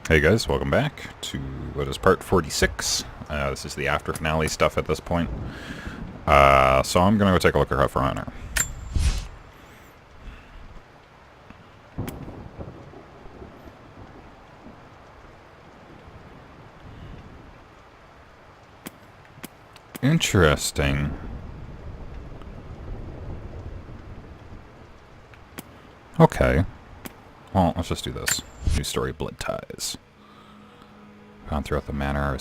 Hey guys, welcome back to what is part 46. This is the after finale stuff at this point. So I'm gonna go take a look at her for honor. Interesting. Okay. Well, let's just do this. New story, blood ties. Found throughout the manor are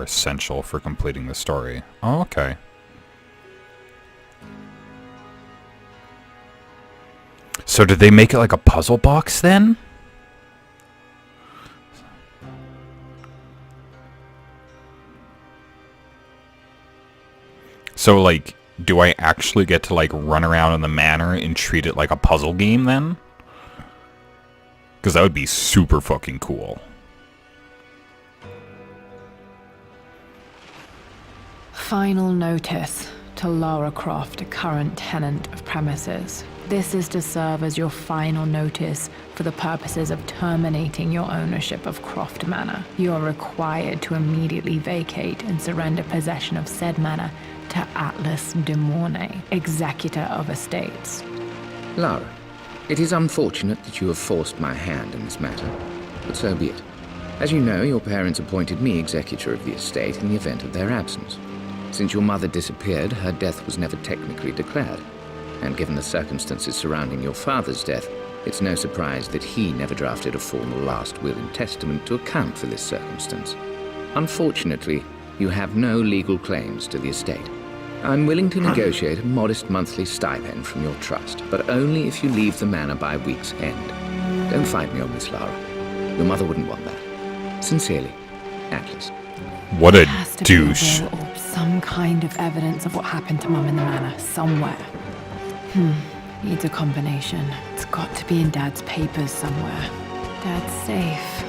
essential for completing the story. Oh, okay. So did they make it like a puzzle box then? So like, do I actually get to like run around in the manor and treat it like a puzzle game then? Because that would be super fucking cool. Final notice to Lara Croft, a current tenant of premises. This is to serve as your final notice for the purposes of terminating your ownership of Croft Manor. You are required to immediately vacate and surrender possession of said manor to Atlas de Mornay, executor of estates. Lara, it is unfortunate that you have forced my hand in this matter, but so be it. As you know, your parents appointed me executor of the estate in the event of their absence. Since your mother disappeared, her death was never technically declared. And given the circumstances surrounding your father's death, it's no surprise that he never drafted a formal last will and testament to account for this circumstance. Unfortunately, you have no legal claims to the estate. I'm willing to negotiate a modest monthly stipend from your trust, but only if you leave the manor by week's end. Don't fight me on this, Lara. Your mother wouldn't want that. Sincerely, Atlas. What a Has to douche. be a will or some kind of evidence of what happened to Mum in the manor, somewhere. Needs a combination. It's got to be in Dad's papers somewhere. Dad's safe.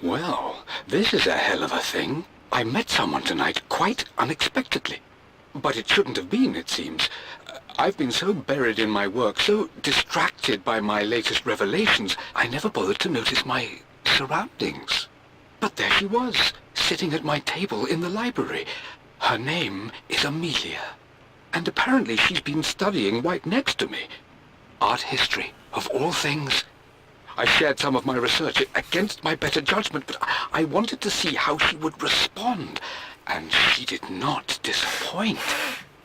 Well, this is a hell of a thing. I met someone tonight, quite unexpectedly. But it shouldn't have been, it seems. I've been so buried in my work, so distracted by my latest revelations, I never bothered to notice my surroundings. But there she was, sitting at my table in the library. Her name is Amelia. And apparently she's been studying right next to me. Art history, of all things. I shared some of my research against my better judgment, but I wanted to see how she would respond. And she did not disappoint.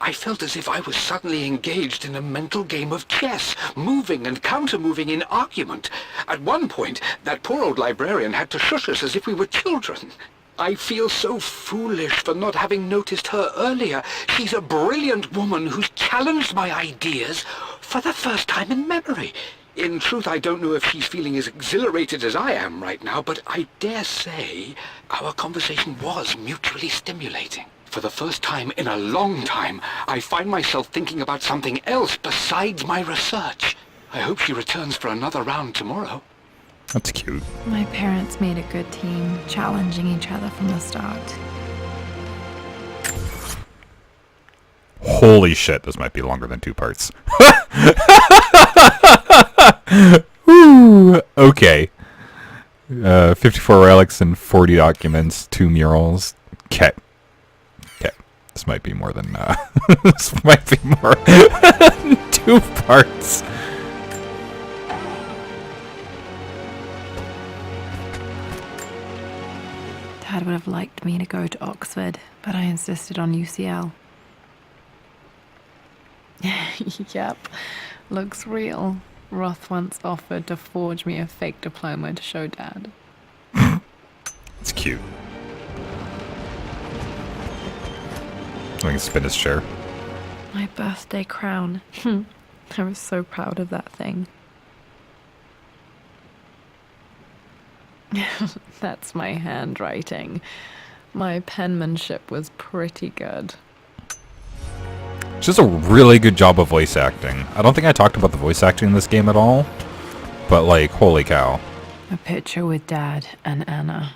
I felt as if I was suddenly engaged in a mental game of chess, moving and counter-moving in argument. At one point, that poor old librarian had to shush us as if we were children. I feel so foolish for not having noticed her earlier. She's a brilliant woman who's challenged my ideas for the first time in memory. In truth, I don't know if she's feeling as exhilarated as I am right now, but I dare say our conversation was mutually stimulating. For the first time in a long time, I find myself thinking about something else besides my research. I hope she returns for another round tomorrow. That's cute. My parents made a good team, challenging each other from the start. Holy shit, this might be longer than 2 parts. Woo! Okay. 54 relics and 40 documents, 2 murals. Okay. Okay. This might be more than, this might be more than 2 parts. Dad would have liked me to go to Oxford, but I insisted on UCL. Yep, looks real. Roth once offered to forge me a fake diploma to show Dad. It's cute. I can spin his chair. My birthday crown. I was so proud of that thing. That's my handwriting. My penmanship was pretty good. She does a really good job of voice acting. I don't think I talked about the voice acting in this game at all, but like, holy cow. A picture with Dad and Anna.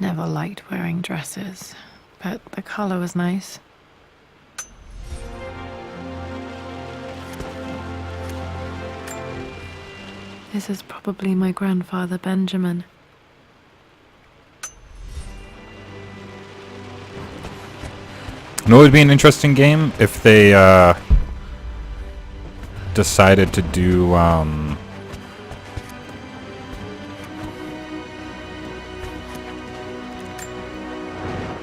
Never liked wearing dresses, but the color was nice. This is probably my grandfather Benjamin. You know, it would be an interesting game if they decided to do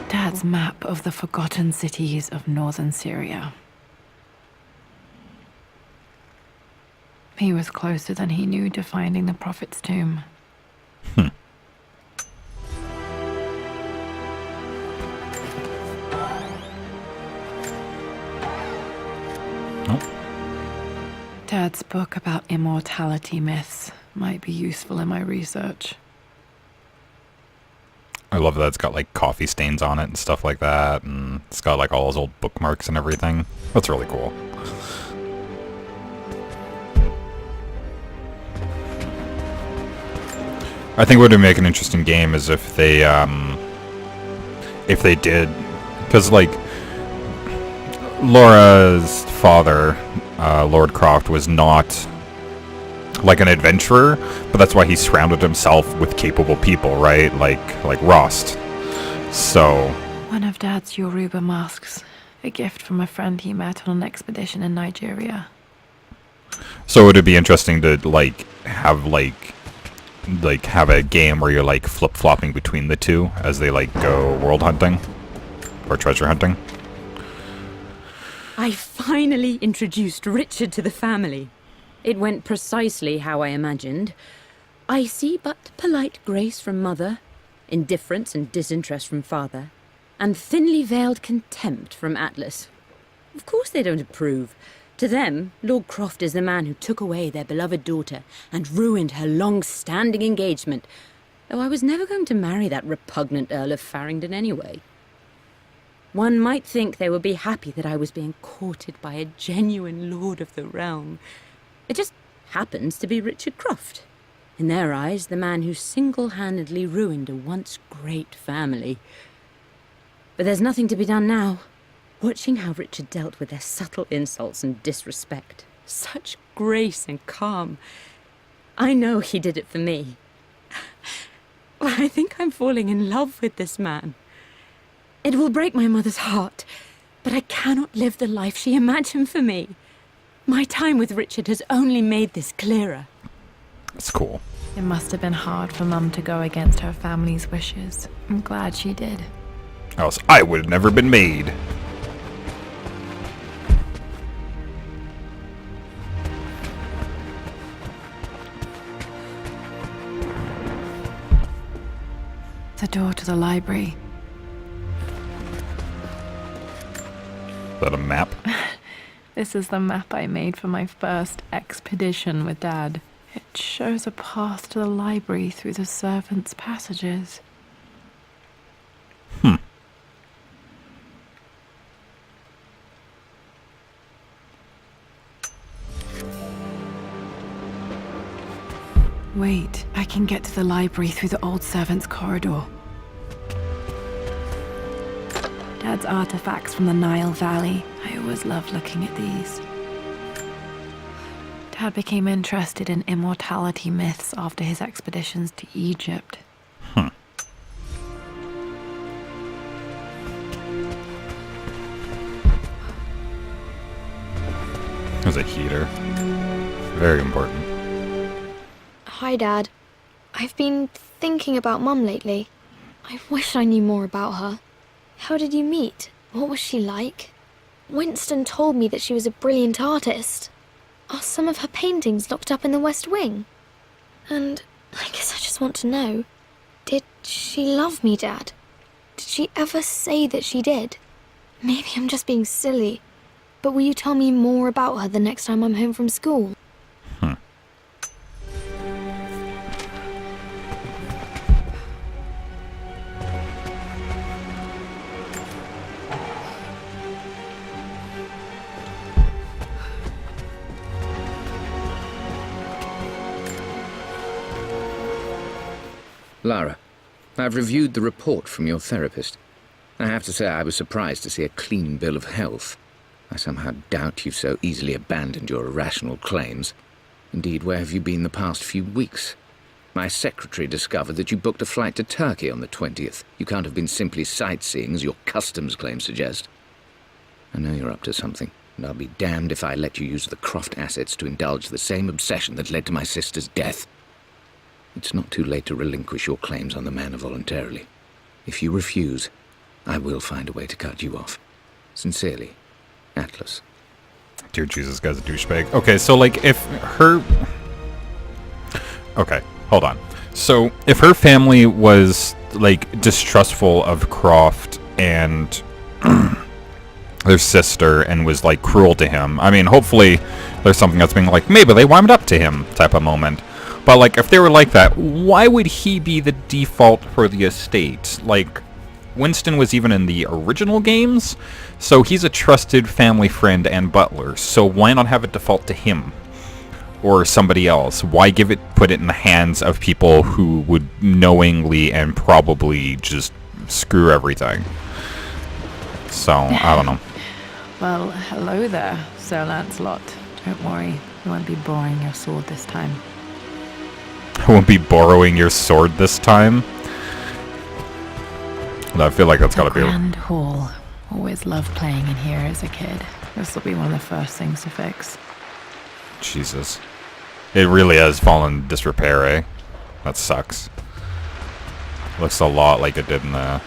Dad's map of the forgotten cities of northern Syria. He was closer than he knew to finding the Prophet's tomb. Dad's book about immortality myths might be useful in my research. I love that it's got like coffee stains on it and stuff like that, and it's got like all those old bookmarks and everything. That's really cool. I think what would make an interesting game is if they did, because like Laura's father, Lord Croft, was not like an adventurer, but that's why he surrounded himself with capable people, right? Like Rost. So One of Dad's Yoruba masks, a gift from a friend he met on an expedition in Nigeria. So would it be interesting to have a game where you're like flip-flopping between the two as they like go world hunting or treasure hunting? I finally introduced Richard to the family. It went precisely how I imagined. I see but polite grace from mother, indifference and disinterest from father, and thinly veiled contempt from Atlas. Of course they don't approve. To them, Lord Croft is the man who took away their beloved daughter and ruined her long-standing engagement, though I was never going to marry that repugnant Earl of Farringdon anyway. One might think they would be happy that I was being courted by a genuine lord of the realm. It just happens to be Richard Croft. In their eyes, the man who single-handedly ruined a once great family. But there's nothing to be done now. Watching how Richard dealt with their subtle insults and disrespect. Such grace and calm. I know he did it for me. Well, I think I'm falling in love with this man. It will break my mother's heart, but I cannot live the life she imagined for me. My time with Richard has only made this clearer. That's cool. It must have been hard for Mum to go against her family's wishes. I'm glad she did. Else I would have never been made. The door to the library. Is that a map? This is the map I made for my first expedition with Dad. It shows a path to the library through the servants' passages. Wait, I can get to the library through the old servants' corridor. Dad's artifacts from the Nile Valley. I always loved looking at these. Dad became interested in immortality myths after his expeditions to Egypt. There's a heater. Very important. Hi, Dad. I've been thinking about Mum lately. I wish I knew more about her. How did you meet? What was she like? Winston told me that she was a brilliant artist. Are some of her paintings locked up in the West Wing? And I guess I just want to know, did she love me, Dad? Did she ever say that she did? Maybe I'm just being silly, but will you tell me more about her the next time I'm home from school? Lara, I've reviewed the report from your therapist. I have to say I was surprised to see a clean bill of health. I somehow doubt you've so easily abandoned your irrational claims. Indeed, where have you been the past few weeks? My secretary discovered that you booked a flight to Turkey on the 20th. You can't have been simply sightseeing, as your customs claims suggest. I know you're up to something, and I'll be damned if I let you use the Croft assets to indulge the same obsession that led to my sister's death. It's not too late to relinquish your claims on the Manor voluntarily. If you refuse, I will find a way to cut you off. Sincerely, Atlas. Dear Jesus, guy's a douchebag. Okay, so, like, if her... Okay, hold on. So, if her family was, like, distrustful of Croft and their sister and was, like, cruel to him, I mean, hopefully there's something that's being, like, maybe they warmed up to him type of moment. But, like, if they were like that, why would he be the default for the estate? Like, Winston was even in the original games, so he's a trusted family friend and butler, so why not have it default to him? Or somebody else? Why put it in the hands of people who would knowingly and probably just screw everything? So, I don't know. Well, hello there, Sir Lancelot. Don't worry, you won't be borrowing your sword this time. I won't be borrowing your sword this time? I feel like that's gotta be... Grand Hall. Always loved playing in here as a kid. This will be one of the first things to fix. Jesus. It really has fallen disrepair, eh? That sucks. Looks a lot like it did in the...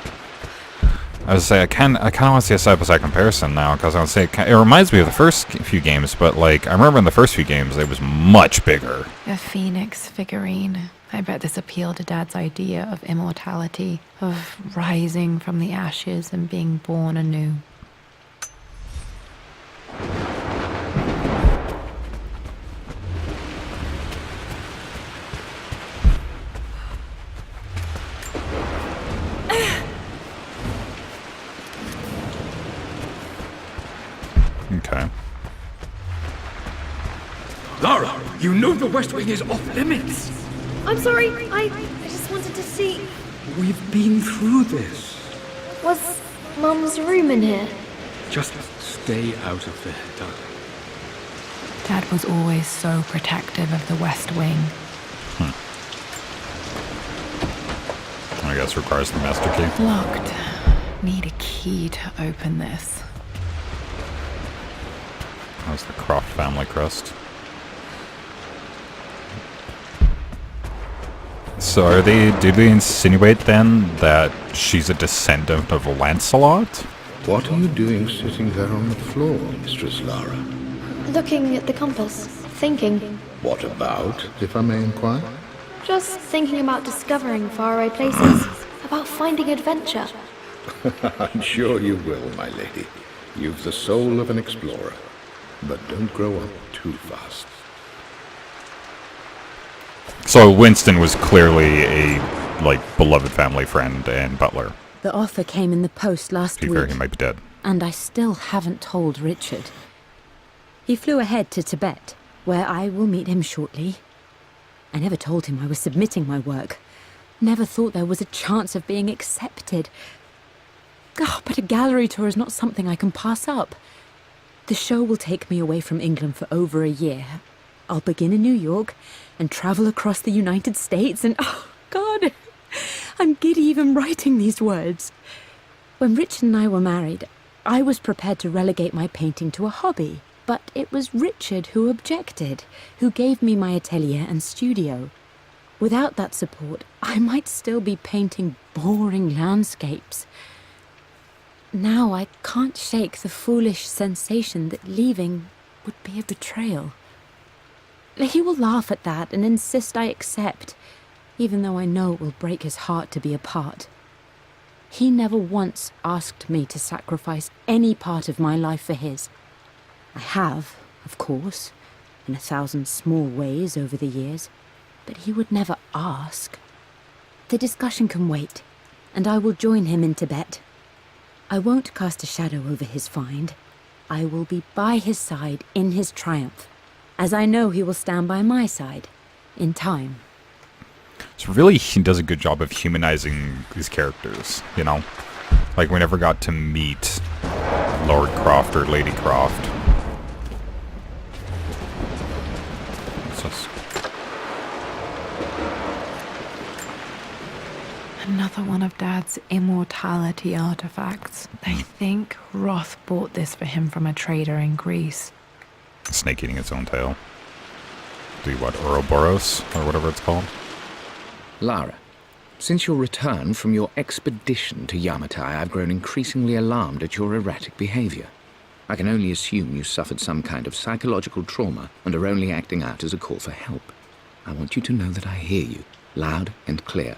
I was say I kind of want to see a side-by-side comparison now, because I would say it reminds me of the first few games, but like I remember in the first few games it was much bigger. A phoenix figurine. I bet this appealed to Dad's idea of immortality, of rising from the ashes and being born anew. Okay. Lara, you know the West Wing is off limits. I'm sorry, I just wanted to see... We've been through this. Was Mum's room in here? Just stay out of there, darling. Dad was always so protective of the West Wing. I guess requires the master key. Locked. Need a key to open this. That's the Croft family crest. So did they insinuate then that she's a descendant of Lancelot? What are you doing sitting there on the floor, Mistress Lara? Looking at the compass. Thinking. What about, if I may inquire? Just thinking about discovering faraway places. About finding adventure. I'm sure you will, my lady. You've the soul of an explorer. But don't grow up too fast. So Winston was clearly a, like, beloved family friend and butler. The offer came in the post last To be fair, week, he might be dead. and I still haven't told Richard. He flew ahead to Tibet, where I will meet him shortly. I never told him I was submitting my work. Never thought there was a chance of being accepted. But a gallery tour is not something I can pass up. The show will take me away from England for over a year. I'll begin in New York and travel across the United States and... Oh, God! I'm giddy even writing these words. When Richard and I were married, I was prepared to relegate my painting to a hobby. But it was Richard who objected, who gave me my atelier and studio. Without that support, I might still be painting boring landscapes. Now I can't shake the foolish sensation that leaving would be a betrayal. He will laugh at that and insist I accept, even though I know it will break his heart to be apart. He never once asked me to sacrifice any part of my life for his. I have, of course, in 1,000 small ways over the years, but he would never ask. The discussion can wait, and I will join him in Tibet. I won't cast a shadow over his find. I will be by his side in his triumph, as I know he will stand by my side, in time. So really, he does a good job of humanizing these characters, you know? Like, we never got to meet Lord Croft or Lady Croft. What's this? of Dad's immortality artifacts. I think Roth bought this for him from a trader in Greece. Snake eating its own tail. The what, Ouroboros, or whatever it's called? Lara, since your return from your expedition to Yamatai, I've grown increasingly alarmed at your erratic behavior. I can only assume you suffered some kind of psychological trauma and are only acting out as a call for help. I want you to know that I hear you, loud and clear.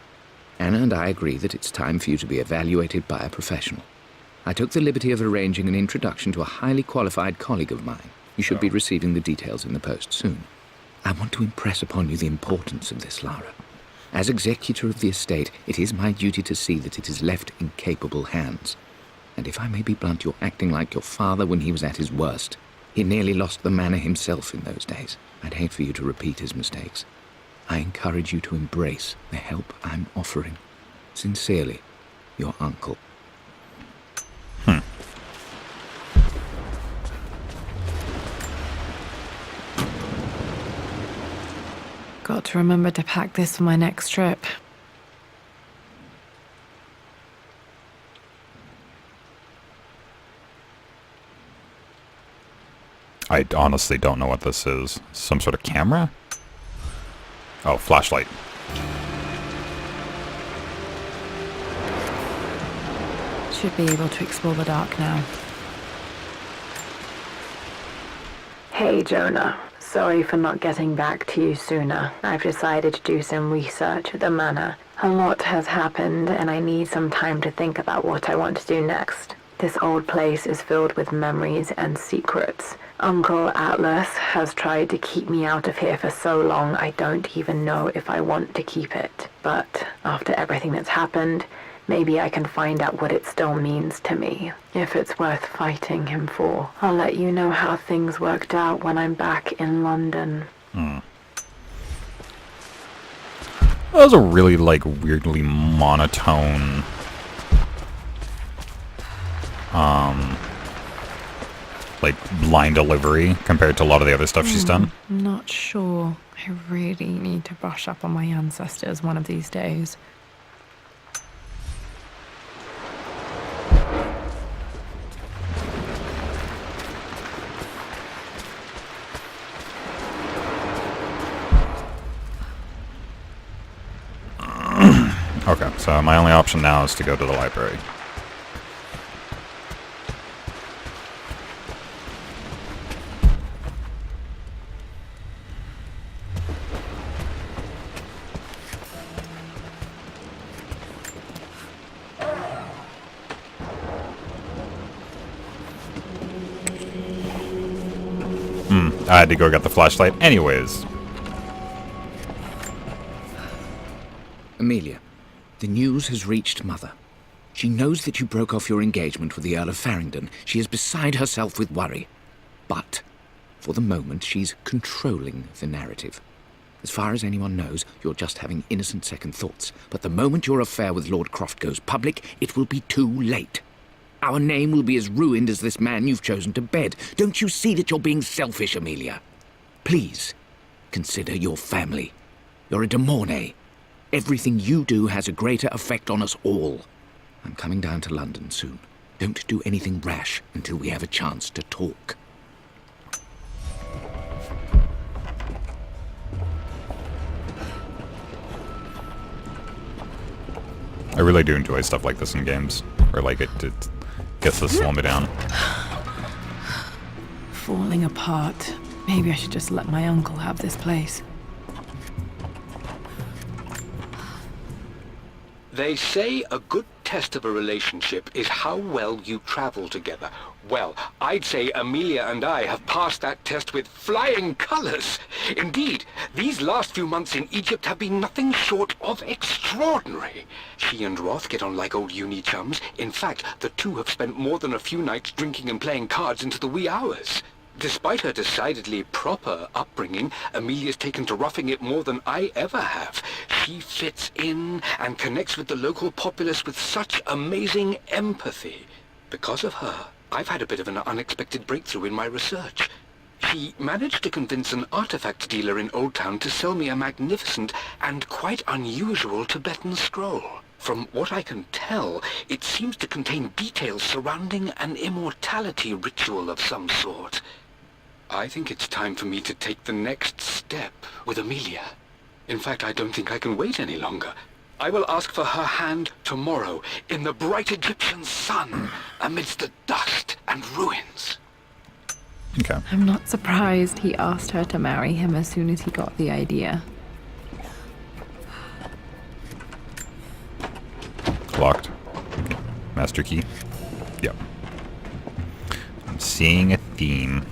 Anna and I agree that it's time for you to be evaluated by a professional. I took the liberty of arranging an introduction to a highly qualified colleague of mine. You should be receiving the details in the post soon. I want to impress upon you the importance of this, Lara. As executor of the estate, it is my duty to see that it is left in capable hands. And if I may be blunt, you're acting like your father when he was at his worst. He nearly lost the manor himself in those days. I'd hate for you to repeat his mistakes. I encourage you to embrace the help I'm offering. Sincerely, your uncle. Got to remember to pack this for my next trip. I honestly don't know what this is. Some sort of camera? Oh, flashlight. Should be able to explore the dark now. Hey, Jonah. Sorry for not getting back to you sooner. I've decided to do some research at the manor. A lot has happened, and I need some time to think about what I want to do next. This old place is filled with memories and secrets. Uncle Atlas has tried to keep me out of here for so long, I don't even know if I want to keep it. But after everything that's happened, maybe I can find out what it still means to me, if it's worth fighting him for. I'll let you know how things worked out when I'm back in London. That was a really, weirdly monotone... line delivery compared to a lot of the other stuff she's done. Not sure. I really need to brush up on my ancestors one of these days. Okay, so my only option now is to go to the library. I had to go get the flashlight anyways. Amelia, the news has reached Mother. She knows that you broke off your engagement with the Earl of Farringdon. She is beside herself with worry. But, for the moment, she's controlling the narrative. As far as anyone knows, you're just having innocent second thoughts. But the moment your affair with Lord Croft goes public, it will be too late. Our name will be as ruined as this man you've chosen to bed. Don't you see that you're being selfish, Amelia? Please, consider your family. You're a de Mornay. Everything you do has a greater effect on us all. I'm coming down to London soon. Don't do anything rash until we have a chance to talk. I really do enjoy stuff like this in games, where it gets to slow me down. Falling apart. Maybe I should just let my uncle have this place. They say a good test of a relationship is how well you travel together. Well, I'd say Amelia and I have passed that test with flying colors. Indeed, these last few months in Egypt have been nothing short of extraordinary. She and Roth get on like old uni chums. In fact, the two have spent more than a few nights drinking and playing cards into the wee hours. Despite her decidedly proper upbringing, Amelia's taken to roughing it more than I ever have. She fits in and connects with the local populace with such amazing empathy. Because of her, I've had a bit of an unexpected breakthrough in my research. She managed to convince an artifact dealer in Old Town to sell me a magnificent and quite unusual Tibetan scroll. From what I can tell, it seems to contain details surrounding an immortality ritual of some sort. I think it's time for me to take the next step with Amelia. In fact, I don't think I can wait any longer. I will ask for her hand tomorrow in the bright Egyptian sun amidst the dust and ruins. Okay. I'm not surprised he asked her to marry him as soon as he got the idea. Locked. Master key. Yep. I'm seeing a theme.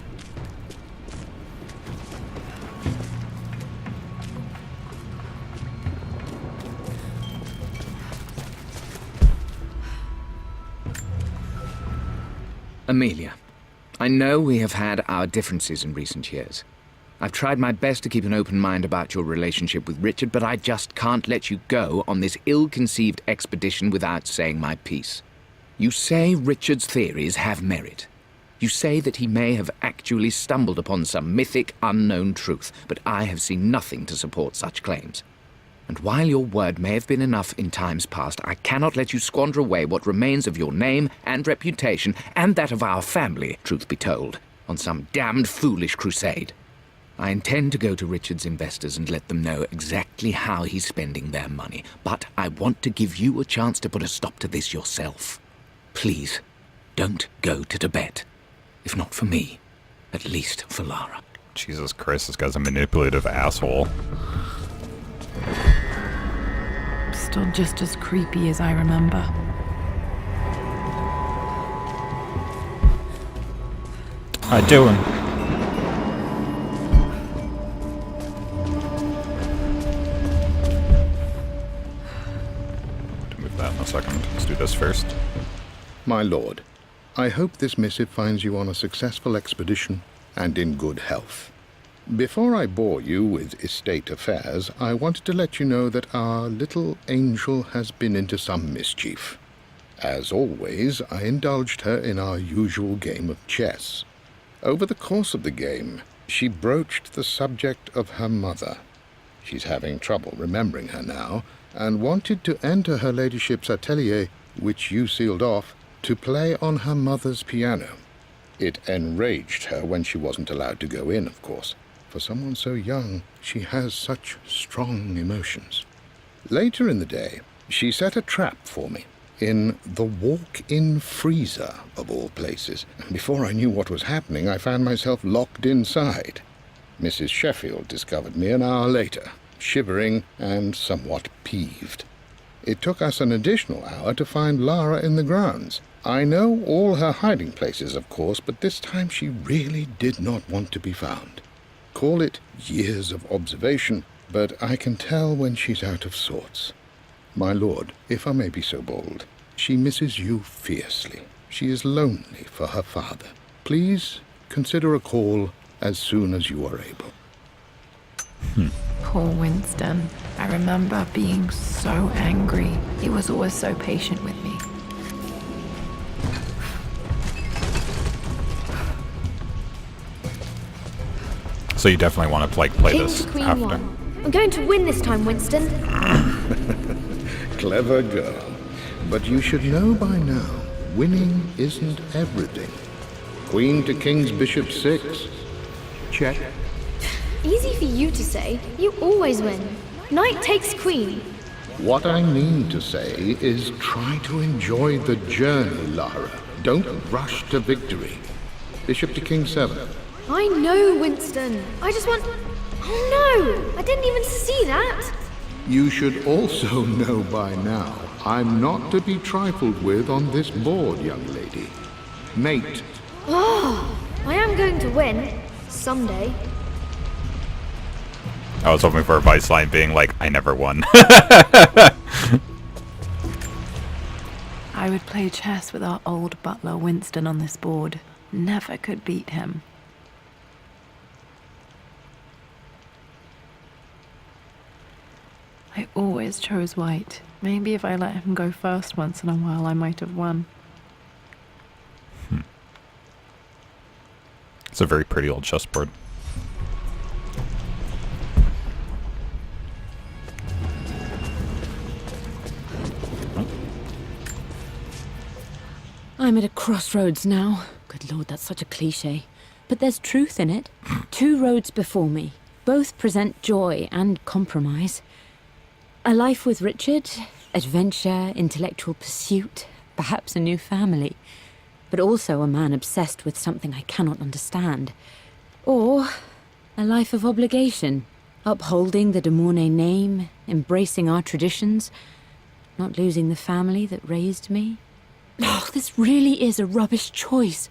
Amelia, I know we have had our differences in recent years. I've tried my best to keep an open mind about your relationship with Richard, but I just can't let you go on this ill-conceived expedition without saying my piece. You say Richard's theories have merit. You say that he may have actually stumbled upon some mythic, unknown truth, but I have seen nothing to support such claims. And while your word may have been enough in times past, I cannot let you squander away what remains of your name and reputation, and that of our family, truth be told, on some damned foolish crusade. I intend to go to Richard's investors and let them know exactly how he's spending their money, but I want to give you a chance to put a stop to this yourself. Please, don't go to Tibet. If not for me, at least for Lara. Jesus Christ, this guy's a manipulative asshole. Still just as creepy as I remember. How you doing? To move that in a second. Let's do this first. My lord, I hope this missive finds you on a successful expedition and in good health. Before I bore you with estate affairs, I wanted to let you know that our little angel has been into some mischief. As always, I indulged her in our usual game of chess. Over the course of the game, she broached the subject of her mother. She's having trouble remembering her now, and wanted to enter her ladyship's atelier, which you sealed off, to play on her mother's piano. It enraged her when she wasn't allowed to go in, of course. For someone so young, she has such strong emotions. Later in the day, she set a trap for me in the walk-in freezer, of all places. Before I knew what was happening, I found myself locked inside. Mrs. Sheffield discovered me an hour later, shivering and somewhat peeved. It took us an additional hour to find Lara in the grounds. I know all her hiding places, of course, but this time she really did not want to be found. Call it years of observation, but I can tell when she's out of sorts. My lord, if I may be so bold, she misses you fiercely. She is lonely for her father. Please consider a call as soon as you are able. Poor Winston. I remember being so angry. He was always so patient with me. So you definitely want to play King this to Queen after. 1. I'm going to win this time, Winston. Clever girl. But you should know by now, winning isn't everything. Queen to King's Bishop 6. Check. Easy for you to say. You always win. Knight takes queen. What I mean to say is try to enjoy the journey, Lara. Don't rush to victory. Bishop to King 7. I know, Winston. I just want... Oh no! I didn't even see that! You should also know by now, I'm not to be trifled with on this board, young lady. Mate. Oh, I am going to win. Someday. I was hoping for a vice line being like, I never won. I would play chess with our old butler Winston on this board. Never could beat him. I always chose white. Maybe if I let him go first once in a while, I might have won. It's a very pretty old chessboard. I'm at a crossroads now. Good lord, that's such a cliche. But there's truth in it. 2 roads before me. Both present joy and compromise. A life with Richard, adventure, intellectual pursuit, perhaps a new family. But also a man obsessed with something I cannot understand. Or a life of obligation, upholding the de Mornay name, embracing our traditions, not losing the family that raised me. Oh, this really is a rubbish choice.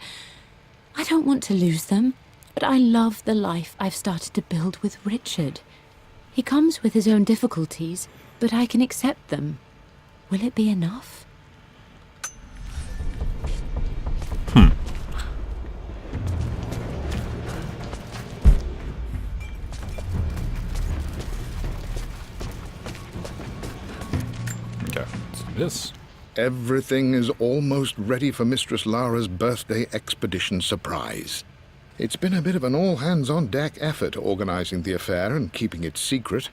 I don't want to lose them, but I love the life I've started to build with Richard. He comes with his own difficulties, but I can accept them. Will it be enough? Okay, let's do this. Everything is almost ready for Mistress Lara's birthday expedition surprise. It's been a bit of an all-hands-on-deck effort organizing the affair and keeping it secret.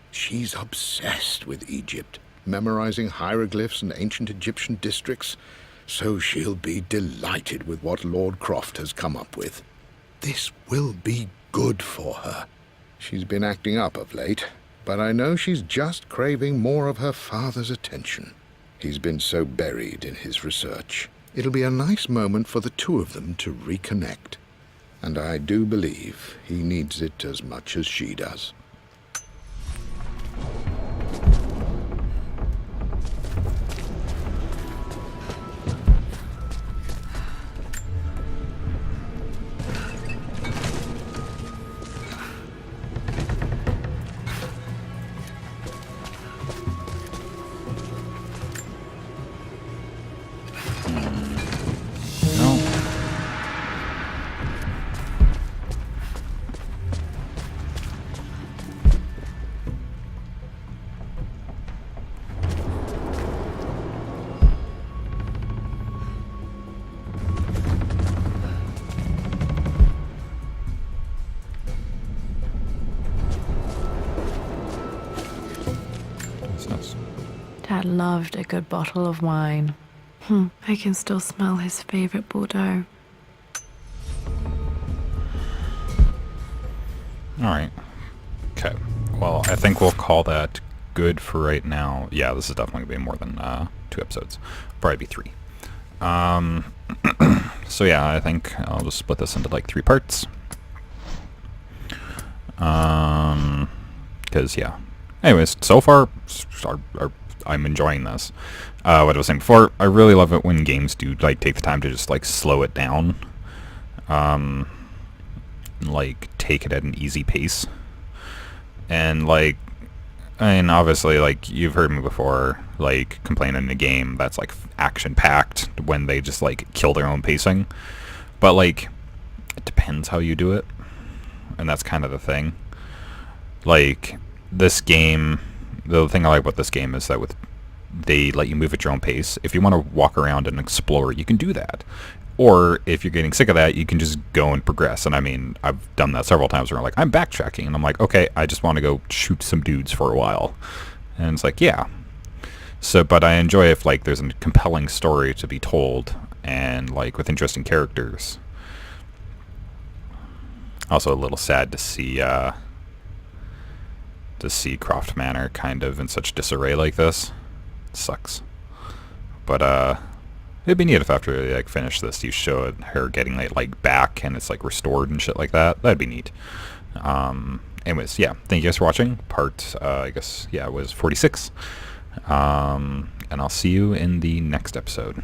She's obsessed with Egypt, memorizing hieroglyphs and ancient Egyptian districts, so she'll be delighted with what Lord Croft has come up with. This will be good for her. She's been acting up of late, but I know she's just craving more of her father's attention. He's been so buried in his research. It'll be a nice moment for the 2 of them to reconnect. And I do believe he needs it as much as she does. No. That's nice. Dad loved a good bottle of wine. I can still smell his favorite Bordeaux. Alright. Okay. Well, I think we'll call that good for right now. Yeah, this is definitely going to be more than 2 episodes. Probably be 3. So yeah, I think I'll just split this into like 3 parts. Because, yeah. Anyways, so far, I'm enjoying this. What I was saying before, I really love it when games do like take the time to just like slow it down. Like take it at an easy pace. And like, I mean, obviously, like you've heard me before, like complain in a game that's like action packed when they just like kill their own pacing. But like, it depends how you do it, and that's kind of the thing. Like this game, the thing I like about this game is that they let you move at your own pace. If you want to walk around and explore, you can do that. Or if you're getting sick of that, you can just go and progress. And I mean, I've done that several times where I'm like, I'm backtracking. And I'm like, okay, I just want to go shoot some dudes for a while. And it's like, yeah. So, but I enjoy if like there's a compelling story to be told and like with interesting characters. Also a little sad to see Croft Manor kind of in such disarray like this. It sucks. But it'd be neat if after they like finish this you show her getting like back and it's like restored and shit like that. That'd be neat. Anyways, yeah, thank you guys for watching. Part I guess, yeah, it was 46. And I'll see you in the next episode.